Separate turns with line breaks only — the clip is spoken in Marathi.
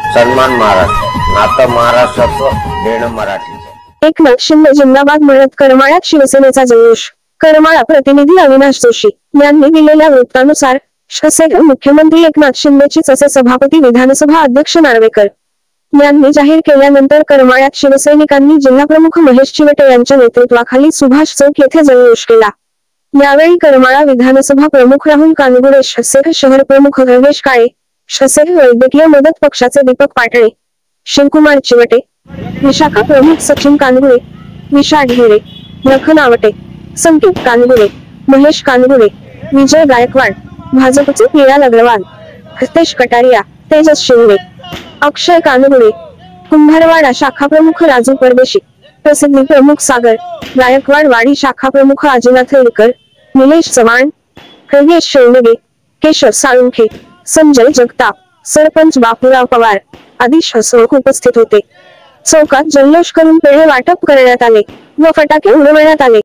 सन्मान महाराष्ट्र, नातं महाराष्ट्राचं, देणं मराठीचं.
एकनाथ शिंदे जिंदाबाद म्हणत करमाळ्यात शिवसेनेचा जल्लोष. करमाळा प्रतिनिधी अविनाश जोशी यांनी दिलेल्या वृत्तानुसार शिवसेना मुख्यमंत्री एकनाथ शिंदेचीच असे सभापती विधानसभा अध्यक्ष नार्वेकर यांनी जाहीर केल्यानंतर करमाळ्यात शिवसैनिकांनी जिल्हाप्रमुख महेश चिवटे यांच्या नेतृत्वाखाली सुभाष चौक येथे जल्लोष केला. यावेळी करमाळा विधानसभा प्रमुख राहुल कानगुडे, शिवसेना शहर प्रमुख रमेश काळे, शिवसेना वैद्यकीय मदत पक्षाचे दीपक पाटळे, शिवकुमार चिवटे, विशाखा प्रमुख सचिन कानगुडे, विशा ढेरे, लखन आवटे, संकेत कानगुडे, महेश कानगुडे, विजय गायकवाड, भाजपचे पियाल अग्रवाल, हितेश कटारिया, तेजस शिंदे, अक्षय कानगुडे, कुंभारवाडा शाखा प्रमुख राजू परदेशी, प्रसिद्धी प्रमुख सागर गायकवाड, वाडी शाखा प्रमुख अजिनाथ येळकर, निलेश चव्हाण, योगेश शेळगे, केशव साळुंखे, संजय जगताप, सरपंच बापूराव पवार आदी शिवसैनिक उपस्थित होते. चौकात जल्लोष करून पेढे वाटप करण्यात आले व फटाके उडवण्यात आले.